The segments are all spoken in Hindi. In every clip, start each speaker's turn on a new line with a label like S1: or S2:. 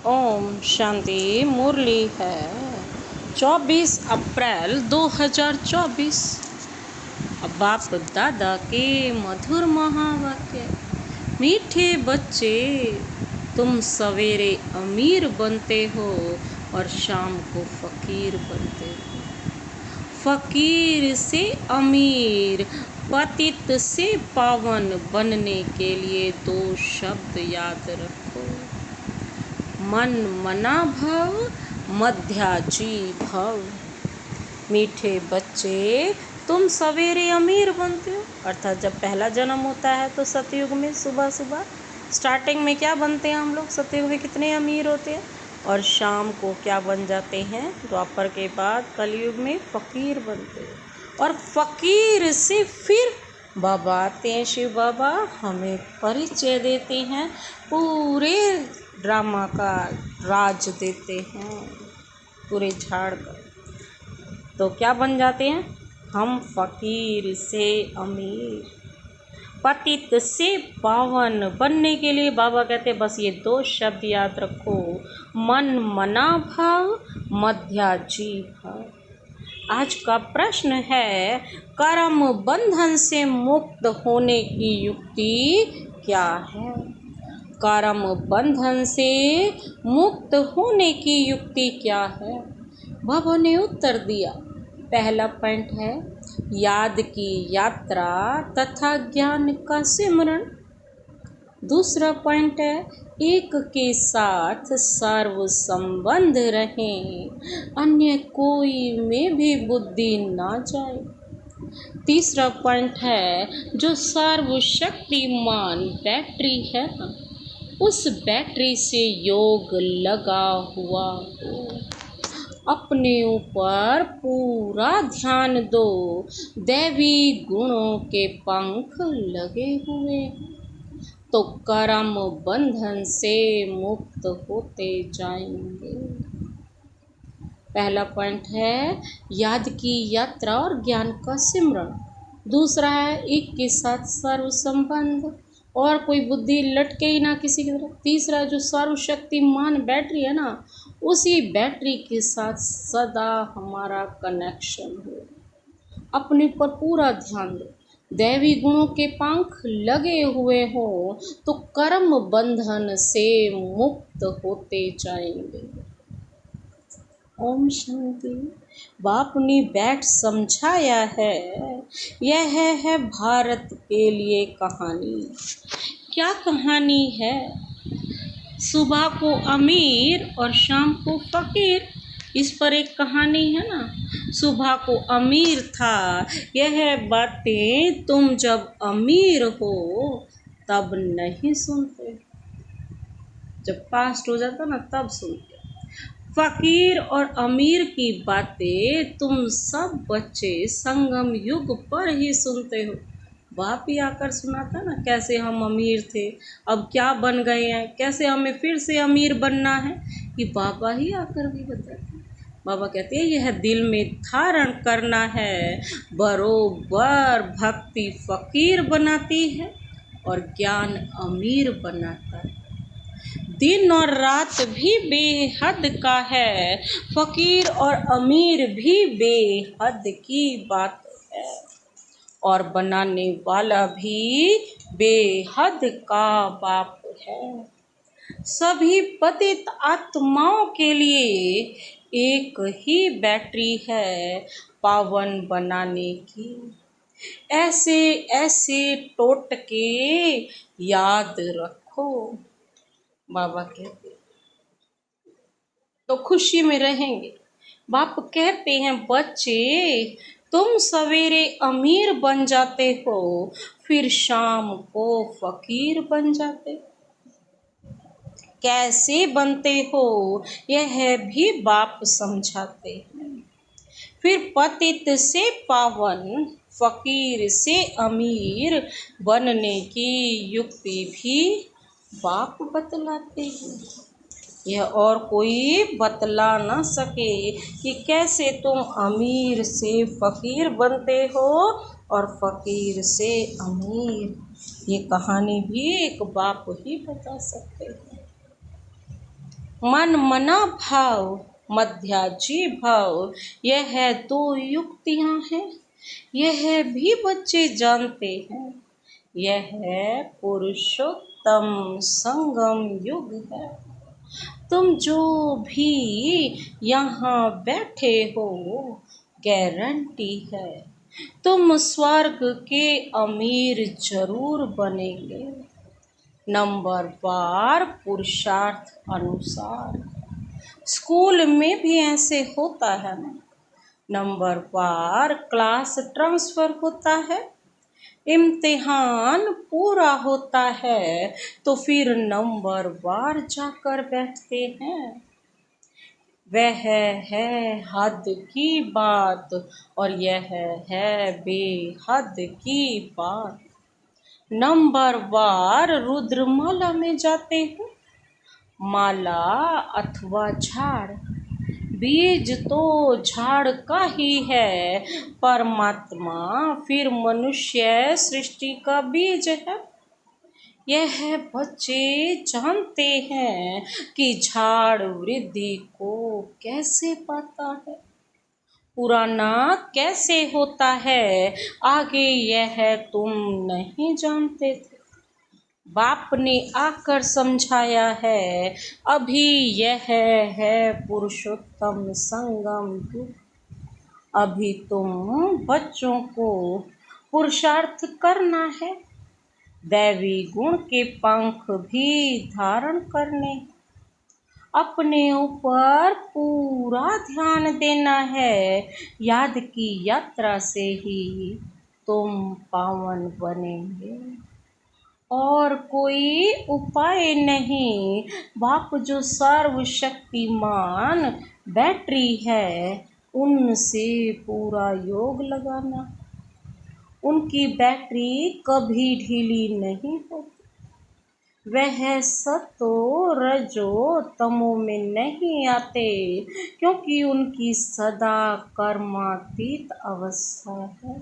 S1: ओम शांति। मुरली है 24 अप्रैल 2024। बाप दादा के मधुर महावाक्य। मीठे बच्चे, तुम सवेरे अमीर बनते हो और शाम को फकीर बनते हो। फकीर से अमीर, पतित से पावन बनने के लिए 2 शब्द याद रखो। मन मना भव, मध्याजी भव। मीठे बच्चे, तुम सवेरे अमीर बनते हो, अर्थात जब पहला जन्म होता है तो सतयुग में सुबह सुबह स्टार्टिंग में क्या बनते हैं हम लोग, सतयुग में कितने अमीर होते हैं, और शाम को क्या बन जाते हैं, द्वापर के बाद कलयुग में फकीर बनते हैं। और फकीर से फिर बाबा आते हैं, शिव बाबा हमें परिचय देते हैं, पूरे ड्रामा का राज देते हैं, पूरे झाड़ का। तो क्या बन जाते हैं हम, फकीर से अमीर, पतित से पावन बनने के लिए बाबा कहते हैं बस ये 2 शब्द याद रखो, मन मना भाव, मध्याजी भाव। आज का प्रश्न है, कर्म बंधन से मुक्त होने की युक्ति क्या है? कर्म बंधन से मुक्त होने की युक्ति क्या है? बाबा ने उत्तर दिया। पहला पॉइंट है याद की यात्रा तथा ज्ञान का सिमरण। दूसरा पॉइंट है एक के साथ सर्व संबंध रहें, अन्य कोई में भी बुद्धि ना जाए। तीसरा पॉइंट है जो सर्वशक्तिमान बैटरी है ना, उस बैटरी से योग लगा हुआ हो। अपने ऊपर पूरा ध्यान दो, दैवी गुणों के पंख लगे हुए, तो कर्म बंधन से मुक्त होते जाएंगे। पहला पॉइंट है याद की यात्रा और ज्ञान का सिमरण। दूसरा है एक के साथ सर्व संबंध और कोई बुद्धि लटके ही ना किसी की तरफ। तीसरा जो सर्वशक्तिमान बैटरी है ना, उसी बैटरी के साथ सदा हमारा कनेक्शन हो। अपने पर पूरा ध्यान दो, दैवी गुणों के पंख लगे हुए हो, तो कर्म बंधन से मुक्त होते जाएंगे। ओम शांति। बाप ने बैठ समझाया है, यह है भारत के लिए कहानी। क्या कहानी है? सुबह को अमीर और शाम को फकीर, इस पर एक कहानी है ना। सुबह को अमीर था, यह बातें तुम जब अमीर हो तब नहीं सुनते, जब पास्ट हो जाता ना तब सुनते। फकीर और अमीर की बातें तुम सब बच्चे संगम युग पर ही सुनते हो। बाप ही आकर सुनाता ना, कैसे हम अमीर थे अब क्या बन गए हैं, कैसे हमें फिर से अमीर बनना है, कि बाबा ही आकर भी बताते। बाबा कहते हैं यह दिल में धारण करना है, बरोबर भक्ति फकीर बनाती है और ज्ञान अमीर बनाता है। दिन और रात भी बेहद का है, फकीर और अमीर भी बेहद की बात है, और बनाने वाला भी बेहद का बाप है। सभी पतित आत्माओं के लिए एक ही बैटरी है पावन बनाने की। ऐसे ऐसे टोटके याद रखो, बाबा कहते, तो खुशी में रहेंगे। बाप कहते हैं बच्चे, तुम सवेरे अमीर बन जाते हो, फिर शाम को फकीर बन जाते। कैसे बनते हो यह भी बाप समझाते हैं। फिर पतित से पावन, फकीर से अमीर बनने की युक्ति भी बाप बतलाते हैं। यह और कोई बतला ना सके कि कैसे तुम अमीर से फकीर बनते हो और फकीर से अमीर। ये कहानी भी एक बाप ही बता सकते हैं। मन मना भाव मध्याजी भाव, यह दो युक्तियां हैं, यह भी बच्चे जानते हैं। यह पुरुषोत्तम संगम युग है। तुम जो भी यहाँ बैठे हो, गारंटी है तुम स्वर्ग के अमीर जरूर बनेंगे। नंबर बार पुरुषार्थ अनुसार। स्कूल में भी ऐसे होता है ना, नंबर बार क्लास ट्रांसफर होता है, इम्तिहान पूरा होता है तो फिर नंबर बार जाकर बैठते हैं। वह है हद की बात और यह है बेहद की बात। नंबर बार रुद्रमाला में जाते हैं, माला अथवा झाड़, बीज तो झाड़ का ही है, परमात्मा फिर मनुष्य सृष्टि का बीज है। यह बच्चे जानते हैं कि झाड़ वृद्धि को कैसे पाता है, पुराना कैसे होता है, आगे यह तुम नहीं जानते थे। बाप ने आकर समझाया है, अभी यह है पुरुषोत्तम संगम युग। अभी तुम बच्चों को पुरुषार्थ करना है, दैवी गुण के पंख भी धारण करने, अपने ऊपर पूरा ध्यान देना है। याद की यात्रा से ही तुम पावन बनेंगे और कोई उपाय नहीं। बाप जो सर्वशक्तिमान बैटरी है, उनसे पूरा योग लगाना। उनकी बैटरी कभी ढीली नहीं होती। वह सतो रजो तमो में नहीं आते, क्योंकि उनकी सदा कर्मातीत अवस्था है।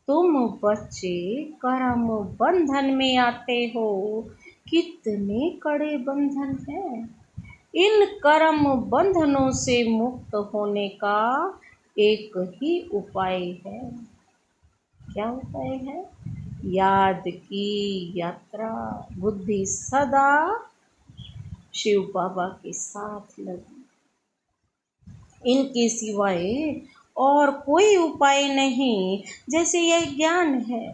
S1: तुम बच्चे कर्म बंधन में आते हो। कितने कड़े बंधन हैं। इन कर्म बंधनों से मुक्त होने का एक ही उपाय है। क्या उपाय है? याद की यात्रा। बुद्धि सदा शिव बाबा के साथ लगी। इनके सिवाय और कोई उपाय नहीं। जैसे यह ज्ञान है,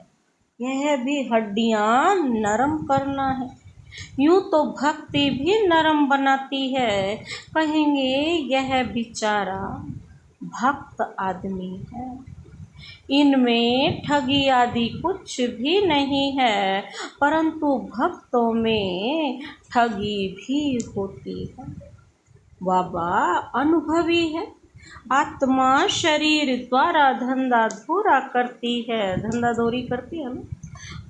S1: यह भी हड्डियां नरम करना है। यूं तो भक्ति भी नरम बनाती है। कहेंगे यह बेचारा भक्त आदमी है, इनमें ठगी आदि कुछ भी नहीं है, परंतु भक्तों में ठगी भी होती है। बाबा अनुभवी है। आत्मा शरीर द्वारा धंधा धोरा करती है, धंधा धोरी करती है ना,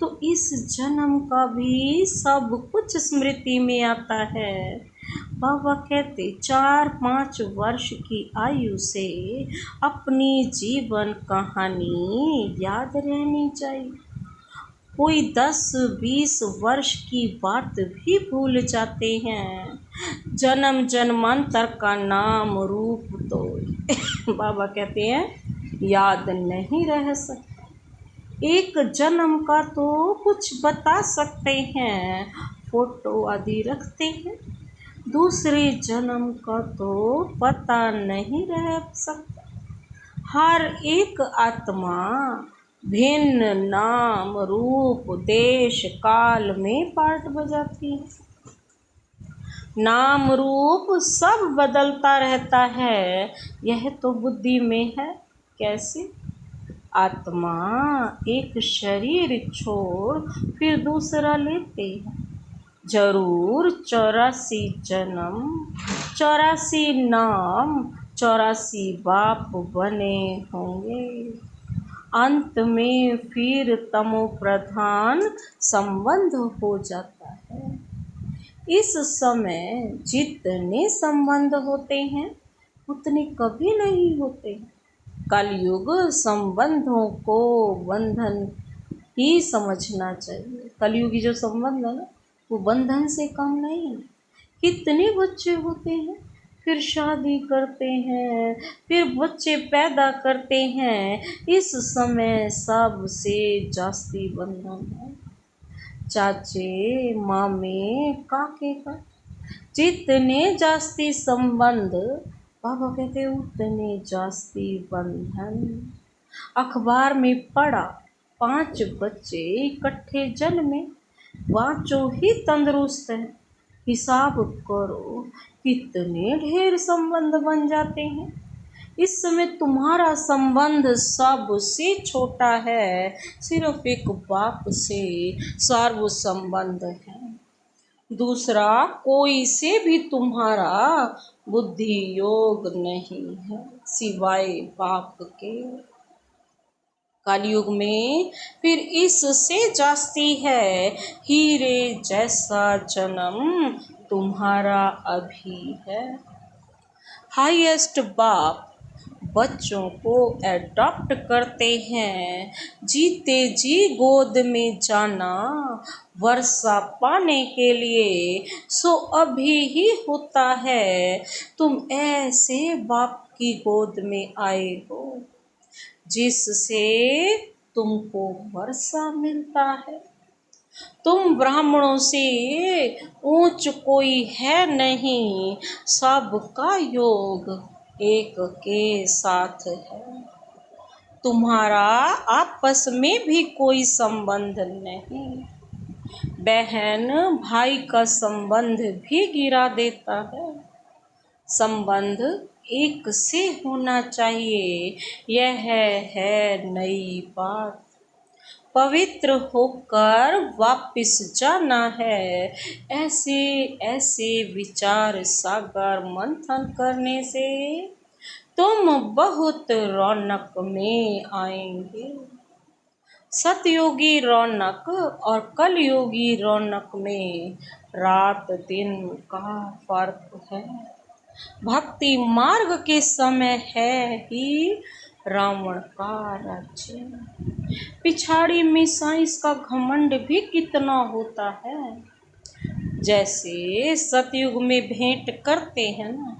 S1: तो इस जन्म का भी सब कुछ स्मृति में आता है। बाबा कहते 4-5 वर्ष की आयु से अपनी जीवन कहानी याद रहनी चाहिए। कोई 10-20 वर्ष की बात भी भूल जाते हैं। जन्म जन्मांतर का नाम रूप तो बाबा कहते हैं याद नहीं रह सकता। एक जन्म का तो कुछ बता सकते हैं, फोटो आदि रखते हैं। दूसरे जन्म का तो पता नहीं रह सकता। हर एक आत्मा भिन्न नाम रूप देश काल में पार्ट बजाती है। नाम रूप सब बदलता रहता है। यह तो बुद्धि में है। कैसे? आत्मा एक शरीर छोड़ फिर दूसरा लेते हैं। जरूर 84 जन्म, 84 नाम, 84 बाप बने होंगे। अंत में फिर तमो प्रधान संबंध हो जाता है। इस समय जितने संबंध होते हैं उतने कभी नहीं होते। कलयुग संबंधों को बंधन ही समझना चाहिए। कलयुगी जो संबंध है ना, वो बंधन से कम नहीं है। कितने बच्चे होते हैं, फिर शादी करते हैं, फिर बच्चे पैदा करते हैं। इस समय सबसे जास्ती बंधन है चाचे मामे काके का। जितने जास्ती संबंध बाबा कहते उतने जास्ती बंधन। अखबार में पढ़ा 5 बच्चे इकट्ठे जन्मे, पांचों ही तंदुरुस्त है। हिसाब करो कितने ढेर संबंध बन जाते हैं। इस समय तुम्हारा संबंध सबसे छोटा है, सिर्फ एक बाप से सर्व संबंध है। दूसरा कोई से भी तुम्हारा बुद्धि योग नहीं है सिवाय बाप के। कलयुग में फिर इससे जास्ती है, हीरे जैसा जन्म तुम्हारा अभी है। हाईएस्ट बाप बच्चों को एडॉप्ट करते हैं, जीते जी गोद में जाना वर्षा पाने के लिए, सो अभी ही होता है तुम ऐसे बाप की गोद में आए हो जिससे तुमको वर्षा मिलता है। तुम ब्राह्मणों से ऊंच कोई है नहीं, सबका योग एक के साथ है। तुम्हारा आपस में भी कोई संबंध नहीं, बहन भाई का संबंध भी गिरा देता है। संबंध एक से होना चाहिए, यह है नई बात। पवित्र होकर वापिस जाना है, ऐसे ऐसे विचार सागर मंथन करने से तुम बहुत रौनक में आएंगे। सतयोगी रौनक और कलयुगी रौनक में रात दिन का फर्क है। भक्ति मार्ग के समय है ही रावण का राज्य। पिछाड़ी में साइंस का घमंड भी कितना होता है। जैसे सतयुग में भेंट करते हैं ना,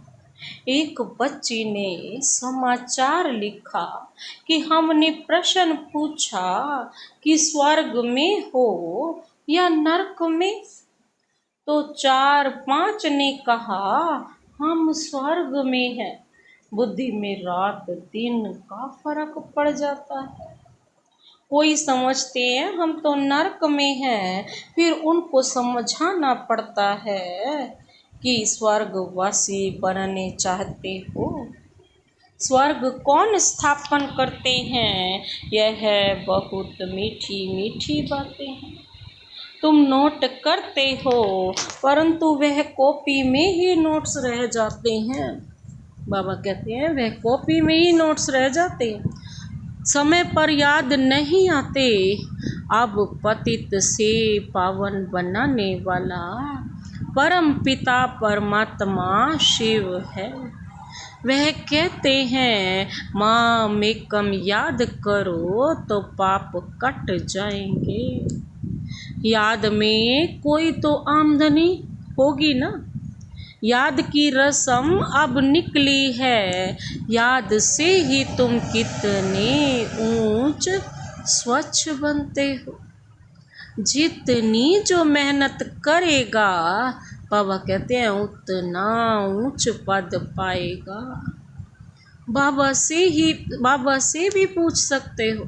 S1: एक बच्ची ने समाचार लिखा कि हमने प्रश्न पूछा कि स्वर्ग में हो या नरक में, तो 4-5 ने कहा हम स्वर्ग में हैं। बुद्धि में रात दिन का फर्क पड़ जाता है। कोई समझते हैं हम तो नरक में हैं, फिर उनको समझाना पड़ता है कि स्वर्गवासी बनने चाहते हो। स्वर्ग कौन स्थापन करते हैं, यह बहुत मीठी मीठी बातें हैं। तुम नोट करते हो परंतु वह कॉपी में ही नोट्स रह जाते हैं। बाबा कहते हैं वह कॉपी में ही नोट्स रह जाते हैं, समय पर याद नहीं आते। अब पतित से पावन बनाने वाला परम पिता परमात्मा शिव है। वह कहते हैं माँ में कम याद करो तो पाप कट जाएंगे। याद में कोई तो आमदनी होगी ना। याद की रस्म अब निकली है, याद से ही तुम कितने ऊंच स्वच्छ बनते हो। जितनी जो मेहनत करेगा बाबा कहते हैं उतना ऊंच पद पाएगा। बाबा से भी पूछ सकते हो।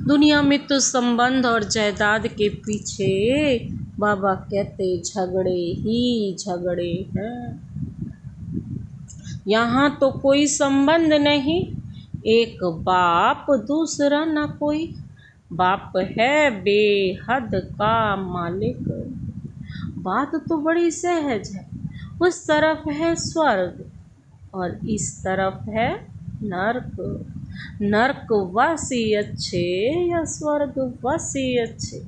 S1: दुनिया में तो संबंध और जायदाद के पीछे बाबा कहते झगड़े ही झगड़े हैं। यहाँ तो कोई संबंध नहीं, एक बाप दूसरा ना कोई। बाप है बेहद का मालिक। बात तो बड़ी सहज है। उस तरफ है स्वर्ग और इस तरफ है नर्क। नर्कवासी अच्छे या स्वर्गवासी अच्छे?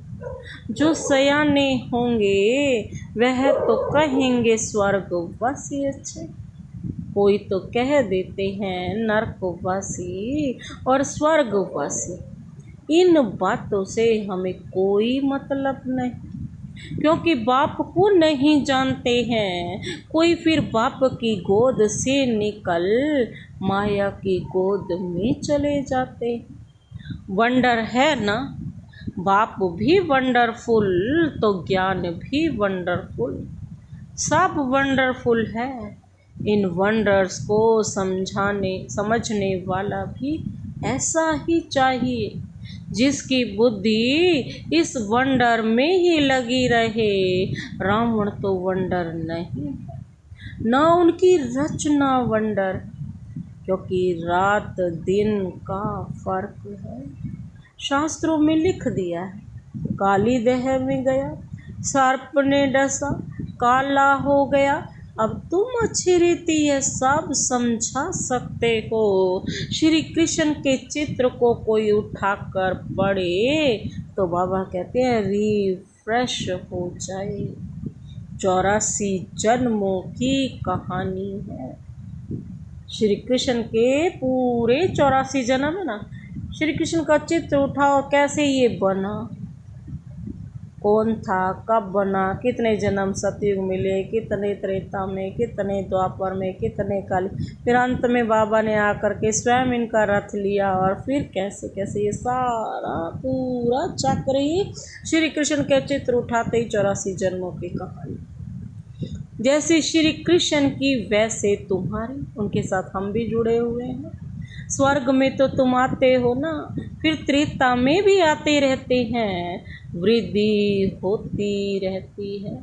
S1: जो सयाने होंगे वह तो कहेंगे स्वर्गवासी अच्छे। कोई तो कह देते हैं नर्कवासी और स्वर्गवासी। इन बातों से हमें कोई मतलब नहीं। क्योंकि बाप को नहीं जानते हैं कोई, फिर बाप की गोद से निकल माया की गोद में चले जाते। वंडर है ना, बाप भी वंडरफुल तो ज्ञान भी वंडरफुल, सब वंडरफुल है। इन वंडर्स को समझने वाला भी ऐसा ही चाहिए, जिसकी बुद्धि इस वंडर में ही लगी रहे। रावण तो वंडर नहीं, न उनकी रचना वंडर, क्योंकि रात दिन का फर्क है। शास्त्रों में लिख दिया है, काली देह में गया, सर्प ने डसा, काला हो गया। अब तुम अच्छी रीति ये सब समझा सकते हो। श्री कृष्ण के चित्र को कोई उठाकर पढ़े तो बाबा कहते हैं रिफ्रेश हो जाए। 84 जन्मों की कहानी है। श्री कृष्ण के पूरे 84 जन्म है ना। श्री कृष्ण का चित्र उठाओ, कैसे ये बना, कौन था, कब बना, कितने जन्म सतयुग मिले, कितने त्रेता में, कितने द्वापर में, कितने काल, फिर अंत में बाबा ने आकर के स्वयं इनका रथ लिया, और फिर कैसे कैसे ये सारा पूरा चक्र ही श्री कृष्ण के चित्र उठाते ही 84 जन्मों की कहानी। जैसे श्री कृष्ण की वैसे तुम्हारी, उनके साथ हम भी जुड़े हुए हैं। स्वर्ग में तो तुम आते हो ना, फिर त्रेता में भी आते रहते हैं, वृद्धि होती रहती है।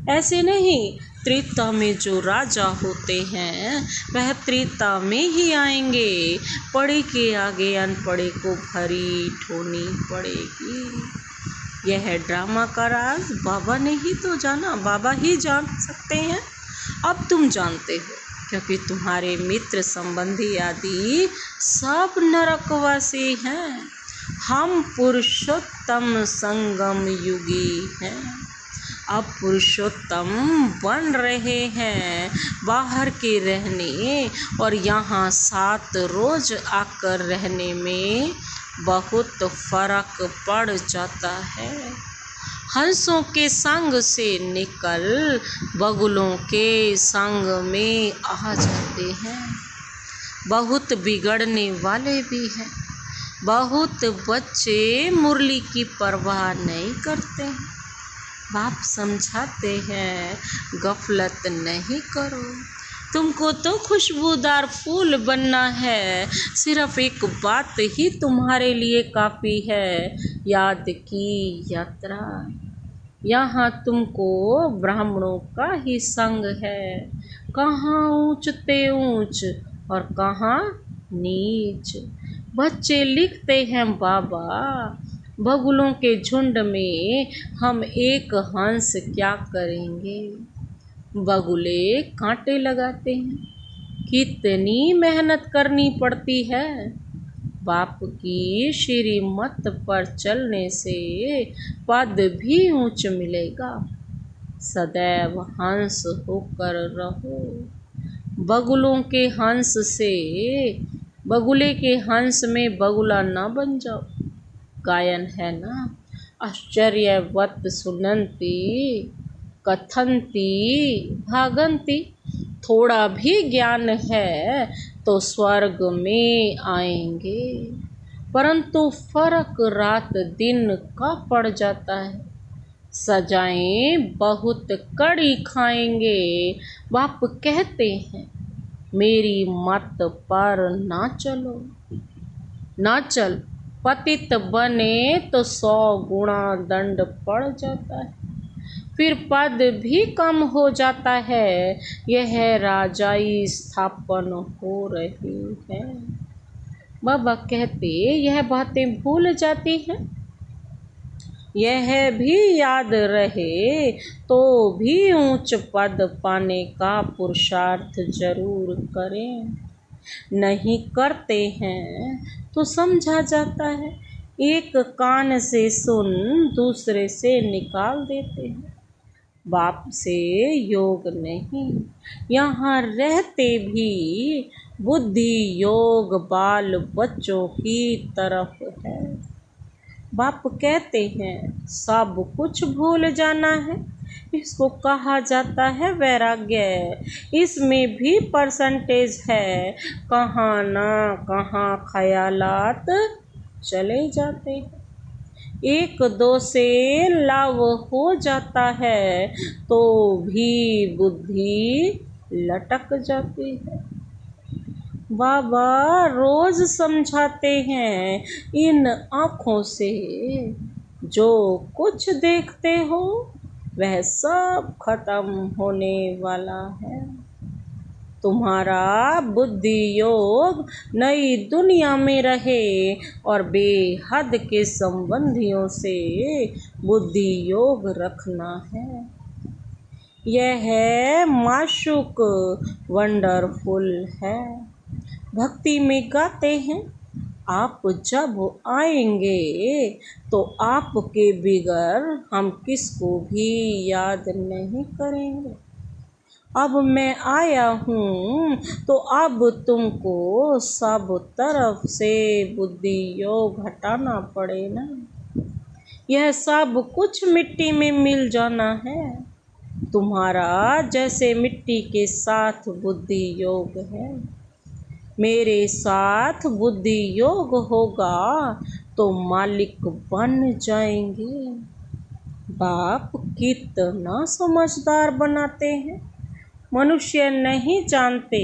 S1: ऐसे नहीं, त्रेता में जो राजा होते हैं वह त्रेता में ही आएंगे। पढ़े के आगे अनपढ़े को भरी ठोनी पड़ेगी। यह ड्रामा का राज बाबा ने ही तो जाना, बाबा ही जान सकते हैं। अब तुम जानते हो, क्योंकि तुम्हारे मित्र संबंधी आदि सब नरकवासी हैं। हम पुरुषोत्तम संगम युगी हैं। अब पुरुषोत्तम बन रहे हैं। बाहर के रहने और यहाँ 7 रोज आकर रहने में बहुत फर्क पड़ जाता है। हंसों के संग से निकल बगुलों के संग में आ जाते हैं। बहुत बिगड़ने वाले भी हैं। बहुत बच्चे मुरली की परवाह नहीं करते हैं। बाप समझाते हैं, गफलत नहीं करो, तुमको तो खुशबूदार फूल बनना है। सिर्फ एक बात ही तुम्हारे लिए काफ़ी है, याद की यात्रा। यहाँ तुमको ब्राह्मणों का ही संग है। कहाँ ऊंचते ऊंच और कहाँ नीच। बच्चे लिखते हैं, बाबा बगुलों के झुंड में हम एक हंस क्या करेंगे। बगुले कांटे लगाते हैं, कितनी मेहनत करनी पड़ती है। बाप की श्रीमत पर चलने से पद भी ऊंच मिलेगा। सदैव हंस होकर रहो। बगुलों के हंस से, बगुले के हंस में बगुला ना बन जाओ। गायन है ना, आश्चर्यवत सुनंती कथंती भागंती। थोड़ा भी ज्ञान है तो स्वर्ग में आएंगे, परंतु फर्क रात दिन का पड़ जाता है। सजाएं बहुत कड़ी खाएंगे। बाप कहते हैं, मेरी मत पर ना चलो, ना चल। पतित बने तो 100 गुणा दंड पड़ जाता है, फिर पद भी कम हो जाता है। यह राजाई स्थापन हो रही है। बाबा कहते, यह बातें भूल जाती हैं। यह भी याद रहे तो भी ऊंच पद पाने का पुरुषार्थ जरूर करें। नहीं करते हैं तो समझा जाता है, एक कान से सुन दूसरे से निकाल देते हैं। बाप से योग नहीं, यहाँ रहते भी बुद्धि योग बाल बच्चों की तरफ है। बाप कहते हैं सब कुछ भूल जाना है, इसको कहा जाता है वैराग्य। इसमें भी परसेंटेज है, कहाँ ना कहाँ ख्यालात चले जाते हैं। एक दो से लाभ हो जाता है तो भी बुद्धि लटक जाती है। बाबा रोज समझाते हैं, इन आँखों से जो कुछ देखते हो वह सब खत्म होने वाला है। तुम्हारा बुद्धि योग नई दुनिया में रहे और बेहद के संबंधियों से बुद्धि योग रखना है। यह है माशूक वंडरफुल है। भक्ति में गाते हैं, आप जब आएंगे तो आपके बगैर हम किसको भी याद नहीं करेंगे। अब मैं आया हूँ तो अब तुमको सब तरफ से बुद्धि योग हटाना पड़े ना। यह सब कुछ मिट्टी में मिल जाना है। तुम्हारा जैसे मिट्टी के साथ बुद्धि योग है, मेरे साथ बुद्धि योग होगा तो मालिक बन जाएंगे। बाप कितना समझदार बनाते हैं। मनुष्य नहीं जानते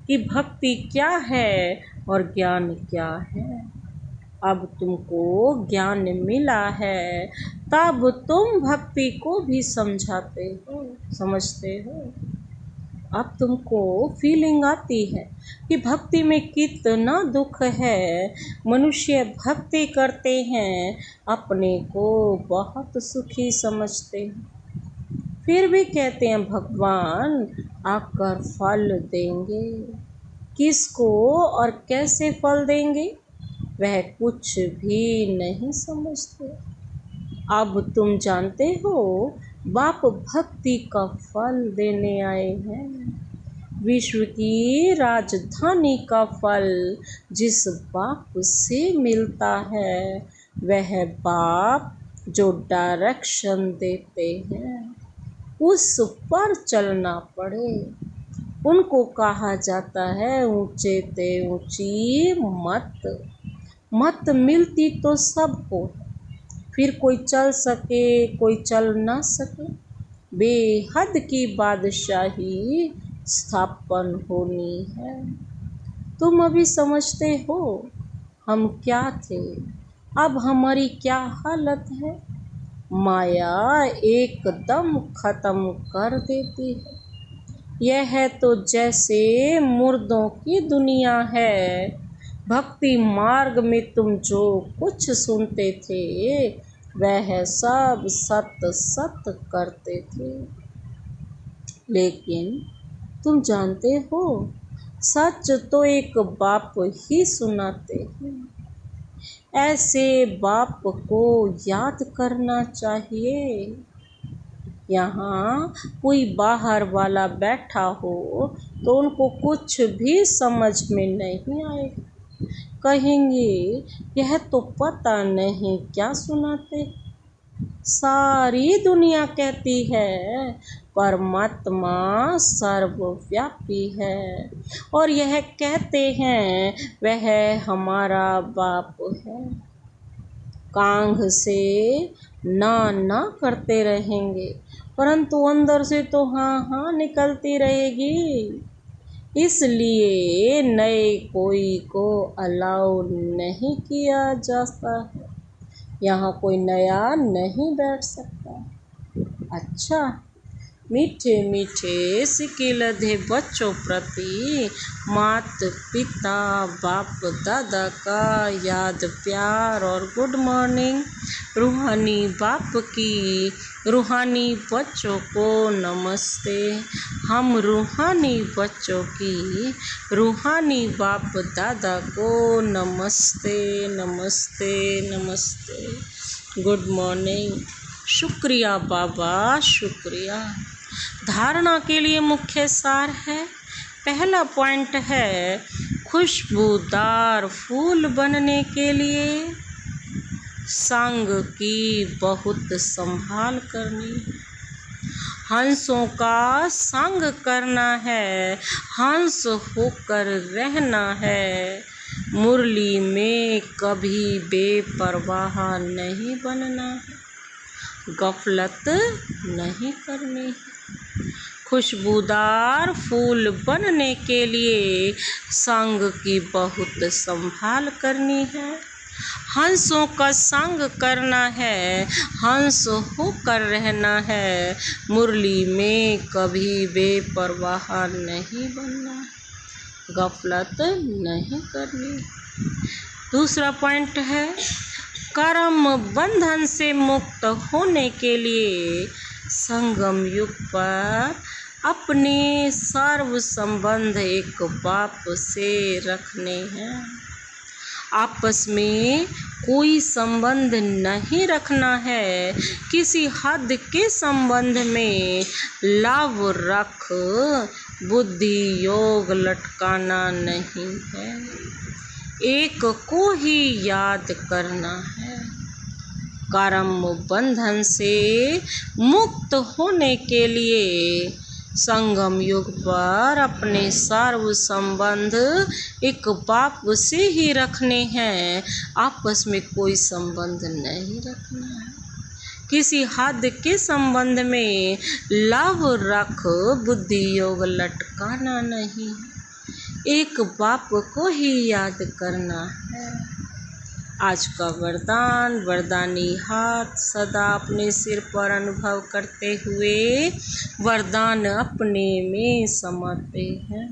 S1: कि भक्ति क्या है और ज्ञान क्या है। अब तुमको ज्ञान मिला है तब तुम भक्ति को भी समझते हो। अब तुमको फीलिंग आती है कि भक्ति में कितना दुख है। मनुष्य भक्ति करते हैं, अपने को बहुत सुखी समझते हैं, फिर भी कहते हैं भगवान आकर फल देंगे। किसको और कैसे फल देंगे वह कुछ भी नहीं समझते। अब तुम जानते हो बाप भक्ति का फल देने आए हैं। विश्व की राजधानी का फल जिस बाप से मिलता है वह बाप जो डायरेक्शन देते हैं उस पर चलना पड़े। उनको कहा जाता है ऊंचे ते ऊंची मत मिलती तो सबको, फिर कोई चल सके कोई चल ना सके। बेहद की बादशाही स्थापन होनी है। तुम अभी समझते हो हम क्या थे, अब हमारी क्या हालत है। माया एकदम खत्म कर देती है। यह है तो जैसे मुर्दों की दुनिया है। भक्ति मार्ग में तुम जो कुछ सुनते थे वह सब सत करते थे, लेकिन तुम जानते हो सच तो एक बाप ही सुनाते हैं। ऐसे बाप को याद करना चाहिए। यहाँ कोई बाहर वाला बैठा हो तो उनको कुछ भी समझ में नहीं आएगा। कहेंगे यह तो पता नहीं क्या सुनाते। सारी दुनिया कहती है परमात्मा सर्वव्यापी है और यह कहते हैं वह हमारा बाप है। कांघ से ना करते रहेंगे परंतु अंदर से तो हाँ निकलती रहेगी। इसलिए नए कोई को अलाउ नहीं किया जाता है। यहाँ कोई नया नहीं बैठ सकता। अच्छा, मीठे मीठे सिकिलधे बच्चों प्रति मात पिता बाप दादा का याद प्यार और गुड मॉर्निंग। रूहानी बाप की रूहानी बच्चों को नमस्ते। हम रूहानी बच्चों की रूहानी बाप दादा को नमस्ते नमस्ते नमस्ते। Good morning. शुक्रिया बाबा, शुक्रिया। धारणा के लिए मुख्य सार है। पहला पॉइंट है खुशबूदार फूल बनने के लिए संग की बहुत संभाल करनी। हंसों का संग करना है, हंस होकर रहना है। मुरली में कभी बेपरवाह नहीं बनना है, गफलत नहीं करनी है। खुशबूदार फूल बनने के लिए संग की बहुत संभाल करनी है। हंसों का संग करना है, हंस होकर रहना है। मुरली में कभी बेपरवाह नहीं बनना, गफलत नहीं करनी। दूसरा पॉइंट है, कर्म बंधन से मुक्त होने के लिए संगम युग पर अपने सर्व संबंध एक बाप से रखने हैं। आपस में कोई संबंध नहीं रखना है, किसी हद के संबंध में लाभ रख बुद्धि योग लटकाना नहीं है, एक को ही याद करना है। कर्म बंधन से मुक्त होने के लिए संगम युग पर अपने सर्व संबंध एक बाप से ही रखने हैं। आपस में कोई संबंध नहीं रखना है, किसी हद के संबंध में लाभ रख बुद्धि योग लटकाना नहीं, एक बाप को ही याद करना है। आज का वरदान, वरदानी हाथ सदा अपने सिर पर अनुभव करते हुए वरदान अपने में समाते हैं।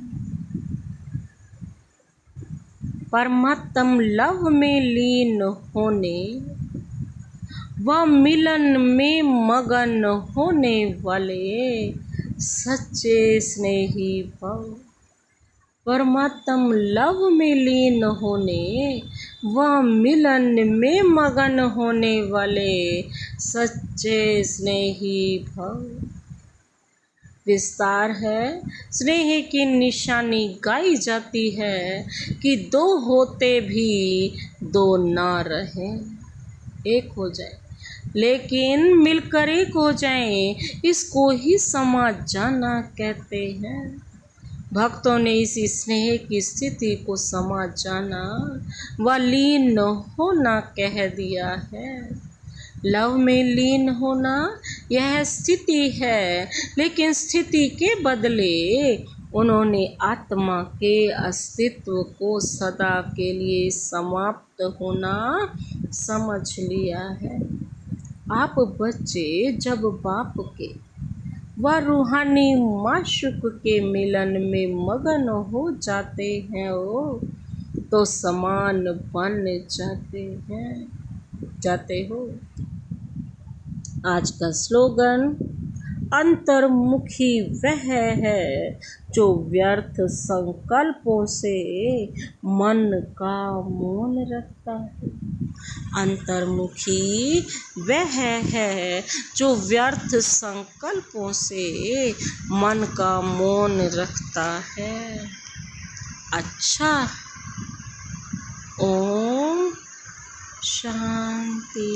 S1: परमात्म लव में लीन होने व मिलन में मगन होने वाले सच्चे स्नेही भव। परमात्म लव में लीन होने व मिलन में मगन होने वाले सच्चे स्नेही भव। विस्तार है, स्नेह की निशानी गाई जाती है कि दो होते भी दो ना रहें, एक हो जाए, लेकिन मिलकर एक हो जाएं, इसको ही समा जाना कहते हैं। भक्तों ने इसी स्नेह की स्थिति को समा जाना व लीन होना कह दिया है। लव में लीन होना यह स्थिति है, लेकिन स्थिति के बदले उन्होंने आत्मा के अस्तित्व को सदा के लिए समाप्त होना समझ लिया है। आप बच्चे जब बाप के व रूहानी माशूक के मिलन में मगन हो जाते हैं तो समान बन जाते हो। आज का स्लोगन, अंतर्मुखी वह है जो व्यर्थ संकल्पों से मन का मौन रखता है। अंतर्मुखी वह है जो व्यर्थ संकल्पों से मन का मौन रखता है। अच्छा, ओम शांति।